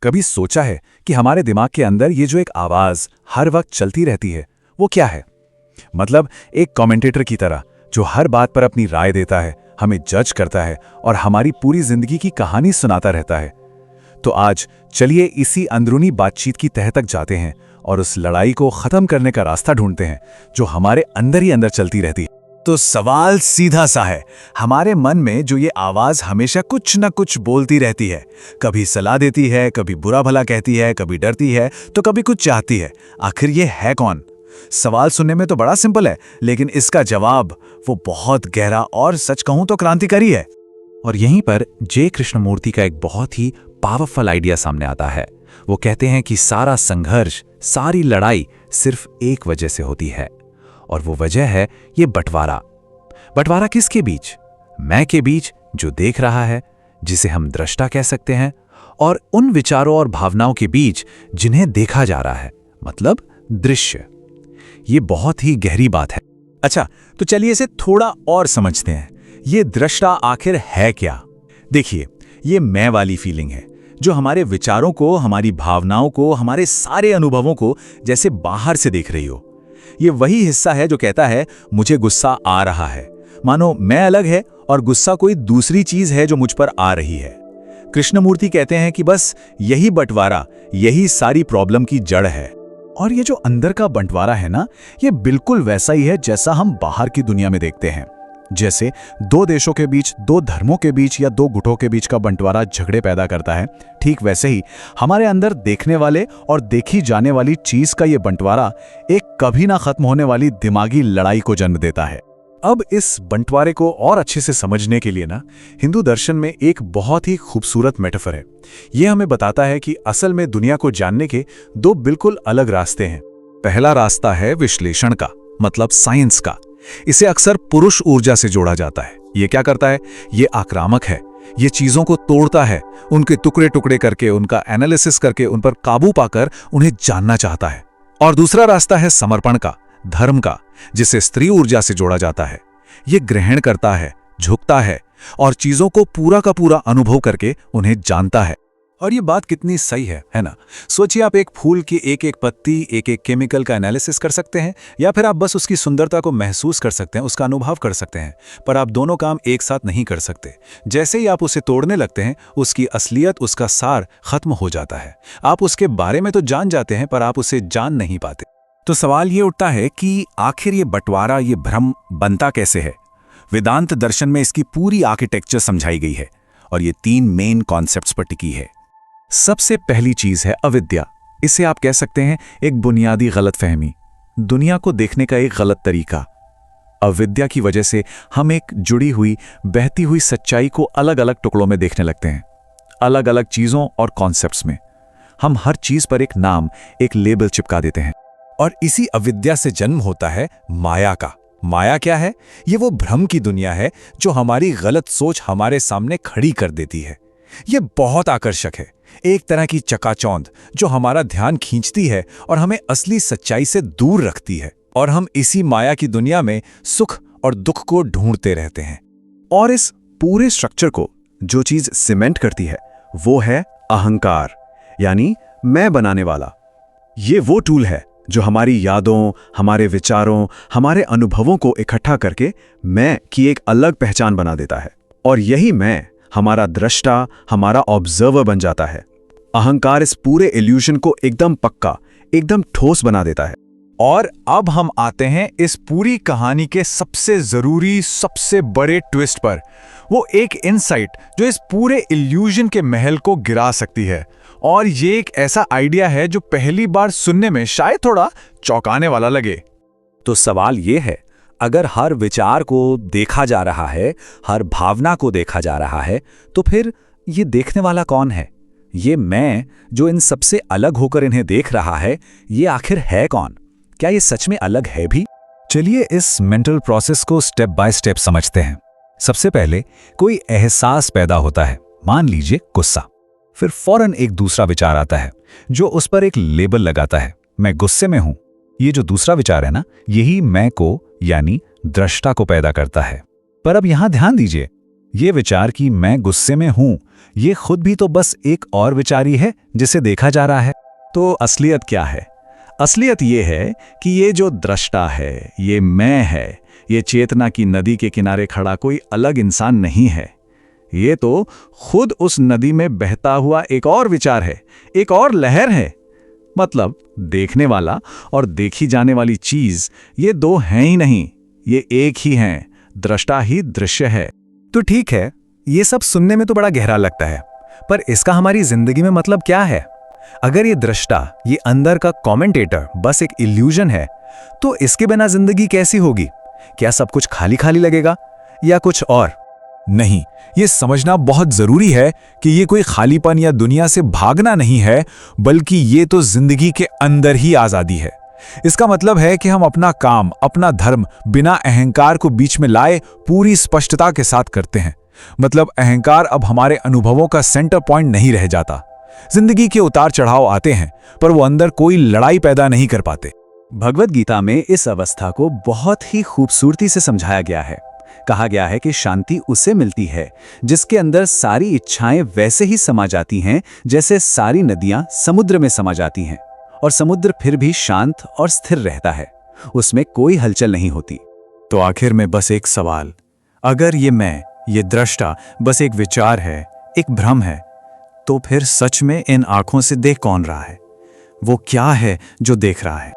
कभी सोचा है कि हमारे दिमाग के अंदर ये जो एक आवाज हर वक्त चलती रहती है, वो क्या है? मतलब एक कमेंटेटर की तरह जो हर बात पर अपनी राय देता है, हमें जज करता है और हमारी पूरी जिंदगी की कहानी सुनाता रहता है। तो आज चलिए इसी अंदरूनी बातचीत की तह तक जाते हैं और उस लड़ाई को खत्म करने का रास्ता ढूंढते हैं जो हमारे अंदर ही अंदर चलती रहती है। तो सवाल सीधा सा है, हमारे मन में जो ये आवाज हमेशा कुछ न कुछ बोलती रहती है, कभी सलाह देती है, कभी बुरा भला कहती है, कभी डरती है, तो कभी कुछ चाहती है, आखिर ये है कौन? सवाल सुनने में तो बड़ा सिंपल है, लेकिन इसका जवाब वो बहुत गहरा और सच कहूं तो क्रांतिकारी है। और यहीं पर जे कृष्णमूर्ति का एक बहुत ही पावरफुल आइडिया सामने आता है। वो कहते हैं कि सारा संघर्ष, सारी लड़ाई सिर्फ एक वजह से होती है, और वो वजह है ये बंटवारा। बंटवारा किसके बीच? मैं के बीच, जो देख रहा है, जिसे हम दृष्टा कह सकते हैं, और उन विचारों और भावनाओं के बीच जिन्हें देखा जा रहा है, मतलब दृश्य। ये बहुत ही गहरी बात है। अच्छा, तो चलिए इसे थोड़ा और समझते हैं। ये दृष्टा आखिर है क्या? देखिए, ये मैं वाली फीलिंग है जो हमारे विचारों को, हमारी भावनाओं को, हमारे सारे अनुभवों को जैसे बाहर से देख रही हो। ये वही हिस्सा है जो कहता है मुझे गुस्सा आ रहा है, मानो मैं अलग है और गुस्सा कोई दूसरी चीज है जो मुझ पर आ रही है। कृष्णमूर्ति कहते हैं कि बस यही बंटवारा, यही सारी प्रॉब्लम की जड़ है। और ये जो अंदर का बंटवारा है ना, ये बिल्कुल वैसा ही है जैसा हम बाहर की दुनिया में देखते हैं। जैसे दो देशों के बीच, दो धर्मों के बीच या दो गुटों के बीच का बंटवारा झगड़े पैदा करता है, ठीक वैसे ही हमारे अंदर देखने वाले और देखी जाने वाली चीज का ये बंटवारा एक कभी ना खत्म होने वाली दिमागी लड़ाई को जन्म देता है। अब इस बंटवारे को और अच्छे से समझने के लिए ना, हिंदू दर्शन में एक बहुत ही खूबसूरत मेटाफर है। यह हमें बताता है कि असल में दुनिया को जानने के दो बिल्कुल अलग रास्ते हैं। पहला रास्ता है विश्लेषण का, मतलब साइंस का। इसे अक्सर पुरुष ऊर्जा से जोड़ा जाता है। ये क्या करता है? ये आक्रामक है, ये चीजों को तोड़ता है, उनके टुकड़े टुकड़े करके, उनका एनालिसिस करके, उन पर काबू पाकर उन्हें जानना चाहता है। और दूसरा रास्ता है समर्पण का, धर्म का, जिसे स्त्री ऊर्जा से जोड़ा जाता है। ये ग्रहण करता है, झुकता है और चीजों को पूरा का पूरा अनुभव करके उन्हें जानता है। और ये बात कितनी सही है ना? सोचिए, आप एक फूल की एक एक पत्ती, एक एक केमिकल का एनालिसिस कर सकते हैं, या फिर आप बस उसकी सुंदरता को महसूस कर सकते हैं, उसका अनुभव कर सकते हैं, पर आप दोनों काम एक साथ नहीं कर सकते। जैसे ही आप उसे तोड़ने लगते हैं, उसकी असलियत, उसका सार खत्म हो जाता है। आप उसके बारे में तो जान जाते हैं, पर आप उसे जान नहीं पाते। तो सवाल ये उठता है कि आखिर ये बंटवारा, ये भ्रम बनता कैसे है? वेदांत दर्शन में इसकी पूरी आर्किटेक्चर समझाई गई है और ये तीन मेन कॉन्सेप्ट्स पर टिकी है। सबसे पहली चीज है अविद्या। इसे आप कह सकते हैं एक बुनियादी गलतफहमी, दुनिया को देखने का एक गलत तरीका। अविद्या की वजह से हम एक जुड़ी हुई, बहती हुई सच्चाई को अलग अलग टुकड़ों में देखने लगते हैं, अलग अलग चीजों और कॉन्सेप्ट्स में। हम हर चीज पर एक नाम, एक लेबल चिपका देते हैं। और इसी अविद्या से जन्म होता है माया का। माया क्या है? ये वो भ्रम की दुनिया है जो हमारी गलत सोच हमारे सामने खड़ी कर देती है। ये बहुत आकर्षक है, एक तरह की चकाचौंध जो हमारा ध्यान खींचती है और हमें असली सच्चाई से दूर रखती है। और हम इसी माया की दुनिया में सुख और दुख को ढूंढते रहते हैं। और इस पूरे स्ट्रक्चर को जो चीज सीमेंट करती है वो है अहंकार, यानी मैं बनाने वाला। ये वो टूल है जो हमारी यादों, हमारे विचारों, हमारे अनुभवों को इकट्ठा करके मैं की एक अलग पहचान बना देता है। और यही मैं हमारा दृष्टा, हमारा ऑब्जर्वर बन जाता है। अहंकार इस पूरे इल्यूजन को एकदम पक्का, एकदम ठोस बना देता है। और अब हम आते हैं इस पूरी कहानी के सबसे जरूरी, सबसे बड़े ट्विस्ट पर। वो एक इनसाइट जो इस पूरे इल्यूजन के महल को गिरा सकती है। और ये एक ऐसा आइडिया है जो पहली बार सुनने में शायद थोड़ा चौंकाने वाला लगे। तो सवाल ये है, अगर हर विचार को देखा जा रहा है, हर भावना को देखा जा रहा है, तो फिर ये देखने वाला कौन है? ये मैं जो इन सबसे अलग होकर इन्हें देख रहा है, ये आखिर है कौन? क्या ये सच में अलग है भी? चलिए इस मेंटल प्रोसेस को स्टेप बाय स्टेप समझते हैं। सबसे पहले कोई एहसास पैदा होता है, मान लीजिए गुस्सा। फिर फौरन एक दूसरा विचार आता है जो उस पर एक लेबल लगाता है, मैं गुस्से में हूं। ये जो दूसरा विचार है ना, यही मैं को, यानी दृष्टा को पैदा करता है। पर अब यहां ध्यान दीजिए, ये विचार कि मैं गुस्से में हूं, ये खुद भी तो बस एक और विचार ही है जिसे देखा जा रहा है। तो असलियत क्या है? असलियत ये है कि ये जो दृष्टा है, ये मैं है, ये चेतना की नदी के किनारे खड़ा कोई अलग इंसान नहीं है। ये तो खुद उस नदी में बहता हुआ एक और विचार है, एक और लहर है। मतलब देखने वाला और देखी जाने वाली चीज, ये दो हैं ही नहीं, ये एक ही हैं। दृष्टा ही दृश्य है। तो ठीक है, ये सब सुनने में तो बड़ा गहरा लगता है, पर इसका हमारी जिंदगी में मतलब क्या है? अगर ये दृष्टा, ये अंदर का कमेंटेटर बस एक इल्यूजन है, तो इसके बिना जिंदगी कैसी होगी? क्या सब कुछ खाली खाली लगेगा या कुछ और? नहीं, ये समझना बहुत जरूरी है कि ये कोई खालीपन या दुनिया से भागना नहीं है, बल्कि ये तो जिंदगी के अंदर ही आजादी है। इसका मतलब है कि हम अपना काम, अपना धर्म बिना अहंकार को बीच में लाए पूरी स्पष्टता के साथ करते हैं। मतलब अहंकार अब हमारे अनुभवों का सेंटर पॉइंट नहीं रह जाता। जिंदगी के उतार चढ़ाव आते हैं, पर वो अंदर कोई लड़ाई पैदा नहीं कर पाते। भगवद गीता में इस अवस्था को बहुत ही खूबसूरती से समझाया गया है। कहा गया है कि शांति उसे मिलती है जिसके अंदर सारी इच्छाएं वैसे ही समा जाती हैं जैसे सारी नदियां समुद्र में समा जाती हैं, और समुद्र फिर भी शांत और स्थिर रहता है, उसमें कोई हलचल नहीं होती। तो आखिर में बस एक सवाल, अगर ये मैं, ये दृष्टा बस एक विचार है, एक भ्रम है, तो फिर सच में इन आंखों से देख कौन रहा है? वो क्या है जो देख रहा है?